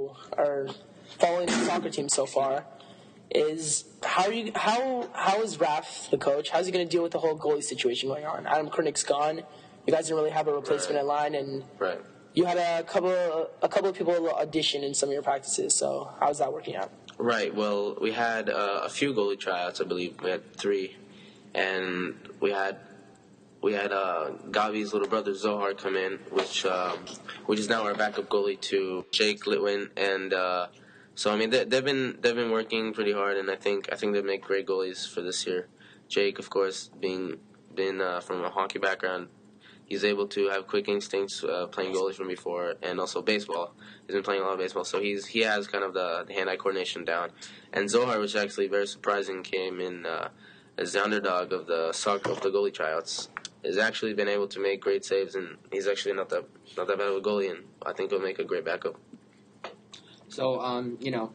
who are following the soccer team so far is how is Raf, the coach, how's he going to deal with the whole goalie situation going on? Adam Koenig's gone. You guys didn't really have a replacement in line, and you had a couple of people audition in some of your practices. So how's that working out? Right. Well, we had a few goalie tryouts. I believe we had 3, and we had Gavi's little brother Zohar come in, which is now our backup goalie to Jake Litwin, and so I mean they've been working pretty hard, and I think they make great goalies for this year. Jake, of course, being from a hockey background, he's able to have quick instincts playing goalie from before, and also baseball. He's been playing a lot of baseball, so he has kind of the hand-eye coordination down. And Zohar, which is actually very surprising, came in as the underdog of the goalie tryouts. Has actually been able to make great saves, and he's actually not that bad of a goalie, and I think he'll make a great backup. So,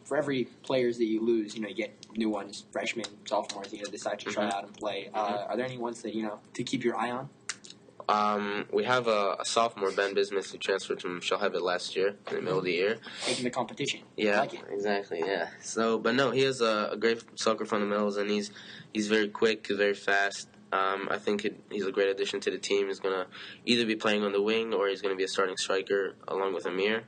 for every players that you lose, you get new ones, freshmen, sophomores, decide to try out and play. Are there any ones that, to keep your eye on? We have a sophomore, Ben Bismuth, who transferred from Shalhevet last year, in the middle of the year. Taking the competition. Yeah, like it. Exactly, yeah. So, but no, he has a great soccer fundamentals, and he's very quick, very fast. I think he's a great addition to the team. He's going to either be playing on the wing or he's going to be a starting striker along with Amir.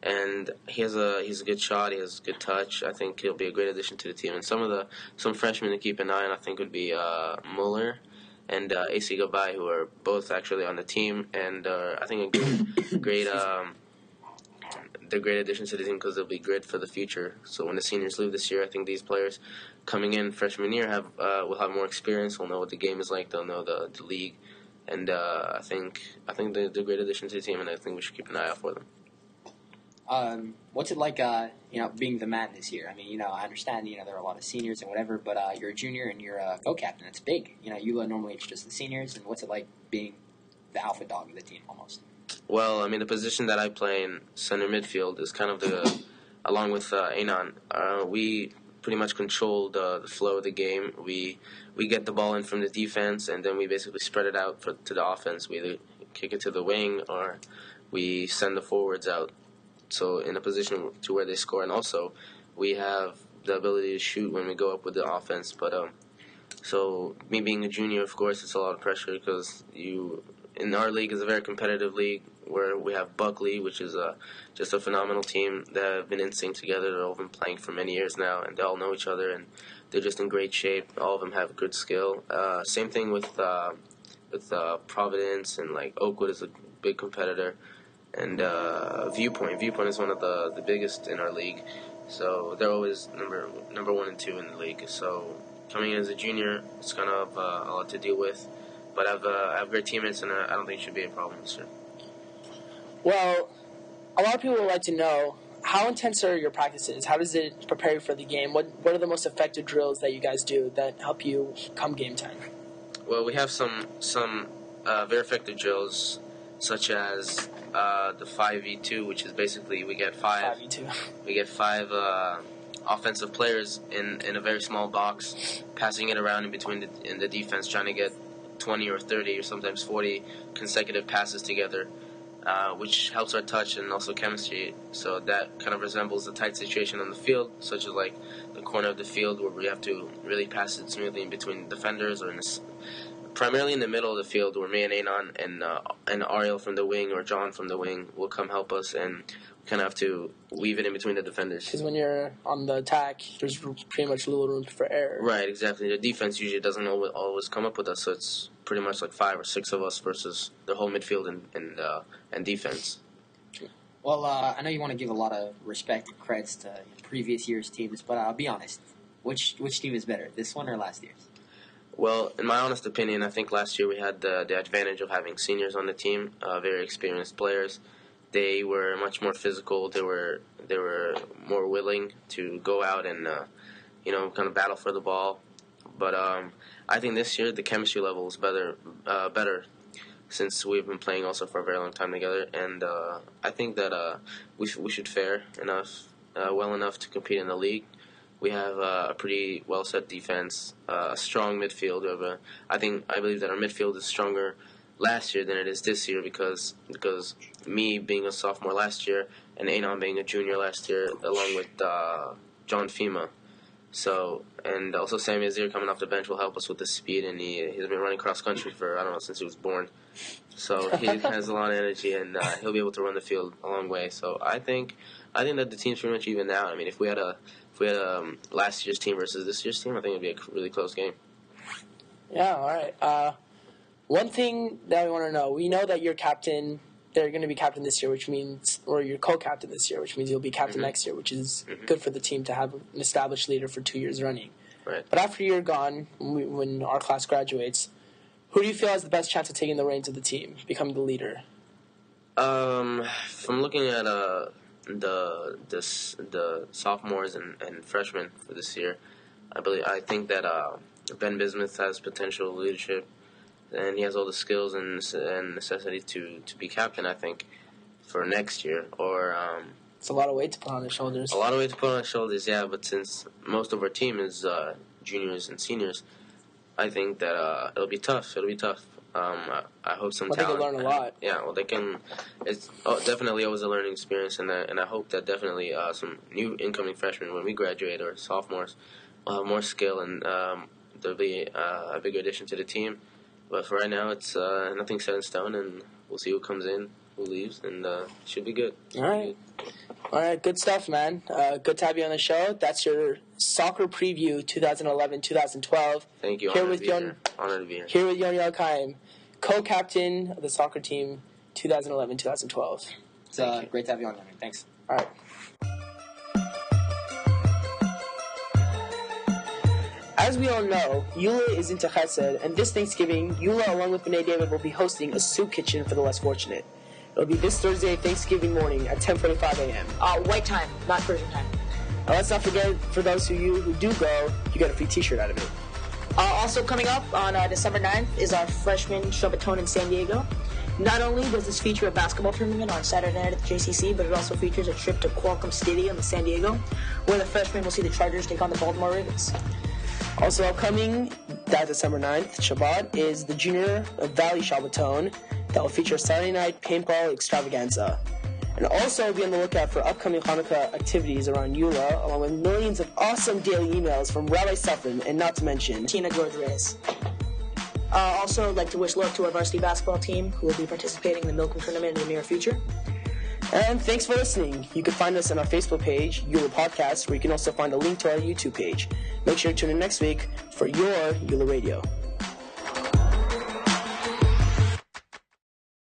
And he's a good shot. He has good touch. I think he'll be a great addition to the team. And some freshmen to keep an eye on, I think, would be Muller and AC Gabay, who are both actually on the team. And I think they're great additions to the team because they'll be good for the future. So when the seniors leave this year, I think these players coming in freshman year will have more experience. Will know what the game is like. They'll know the league, and I think they're great additions to the team, and I think we should keep an eye out for them. What's it like, being the man this year? I mean, I understand, there are a lot of seniors and whatever, but you're a junior and you're a co-captain. That's big. Normally it's just the seniors, and what's it like being the alpha dog of the team almost? Well, I mean, the position that I play in center midfield is kind of along with Anon, we pretty much control the flow of the game. We get the ball in from the defense, and then we basically spread it out to the offense. We either kick it to the wing or we send the forwards out, so in a position to where they score. And also, we have the ability to shoot when we go up with the offense. But so me being a junior, of course, it's a lot of pressure because in our league is a very competitive league where we have Buckley, which is just a phenomenal team that have been in sync together. They've all been playing for many years now, and they all know each other, and they're just in great shape. All of them have good skill. Same thing with Providence, and like Oakwood is a big competitor, and Viewpoint. Viewpoint is one of the biggest in our league, so they're always number 1 and 2 in the league. So coming in as a junior, it's kind of a lot to deal with. But I have great teammates, and I don't think it should be a problem this year. Well, a lot of people would like to know, how intense are your practices? How does it prepare you for the game? What are the most effective drills that you guys do that help you come game time? Well, we have some very effective drills, such as the 5v2, which is basically we get 5 offensive players in a very small box, passing it around in the defense, trying to get 20 or 30 or sometimes 40 consecutive passes together, which helps our touch and also chemistry. So that kind of resembles the tight situation on the field, such as like the corner of the field where we have to really pass it smoothly in between defenders, or primarily in the middle of the field where me and Anon and Ariel from the wing or John from the wing will come help us, and we kind of have to weave it in between the defenders. Because when you're on the attack, there's pretty much little room for error. Right, exactly. The defense usually doesn't always come up with us, so it's pretty much like 5 or 6 of us versus the whole midfield and defense. Well, I know you want to give a lot of respect and credits to previous year's teams, but I'll be honest. Which team is better, this one or last year's? Well, in my honest opinion, I think last year we had the advantage of having seniors on the team, very experienced players. They were much more physical. They were more willing to go out and kind of battle for the ball. But I think this year the chemistry level is better since we've been playing also for a very long time together, and I think that we should fare well enough to compete in the league. We have a pretty well set defense, a strong midfield. I believe that our midfield is stronger last year than it is this year because me being a sophomore last year and Anon being a junior last year, along with John Fima. So, and also Sammy Azir coming off the bench will help us with the speed, and he's been running cross country for, I don't know, since he was born. So he has a lot of energy, and he'll be able to run the field a long way. So I think that the team's pretty much even now. I mean, if we had last year's team versus this year's team, I think it'd be a really close game. Yeah, all right. One thing that we want to know, we know that you're captain. They're going to be captain this year, which means, or you're co-captain this year, which means you'll be captain next year, which is good for the team to have an established leader for 2 years running. Right. But after you're gone, when our class graduates, who do you feel has the best chance of taking the reins of the team, becoming the leader? From looking at the sophomores and freshmen for this year, I think that Ben Bismuth has potential leadership. And he has all the skills and necessity to be captain, I think, for next year. Or it's a lot of weight to put on his shoulders. A lot of weight to put on his shoulders, yeah. But since most of our team is juniors and seniors, I think that it'll be tough. It'll be tough. I hope some talent. They can learn a lot. Yeah, well, they can. It's definitely always a learning experience, and I hope that definitely some new incoming freshmen, when we graduate, or sophomores, will have more skill, and there'll be a bigger addition to the team. But for right now, it's nothing set in stone, and we'll see who comes in, who leaves, and it should be good. All right, good stuff, man. Good to have you on the show. That's your soccer preview 2011-2012. Thank you. Honored to be here. Here with Yoni Elkaim, co-captain of the soccer team 2011-2012. It's great to have you on, Yoni. Thanks. All right. As we all know, Eula is into Chesed, and this Thanksgiving, Eula, along with B'nai David, will be hosting a soup kitchen for the less fortunate. It'll be this Thursday, Thanksgiving morning at 10:45 a.m. White time, not Persian time. Now, let's not forget, for those of you who do go, you get a free T-shirt out of it. Also coming up on December 9th is our freshman Shabbaton in San Diego. Not only does this feature a basketball tournament on Saturday night at the JCC, but it also features a trip to Qualcomm Stadium in San Diego, where the freshmen will see the Chargers take on the Baltimore Ravens. Also upcoming, that December 9th, Shabbat, is the Junior Valley Shabbaton that will feature a Saturday night paintball extravaganza. And also be on the lookout for upcoming Hanukkah activities around Eula, along with millions of awesome daily emails from Rabbi Safran, and not to mention Tina George-Reyes. Also, I'd like to wish luck to our varsity basketball team, who will be participating in the Milken Tournament in the near future. And thanks for listening. You can find us on our Facebook page, Eula Podcast, where you can also find a link to our YouTube page. Make sure to tune in next week for your Eula Radio.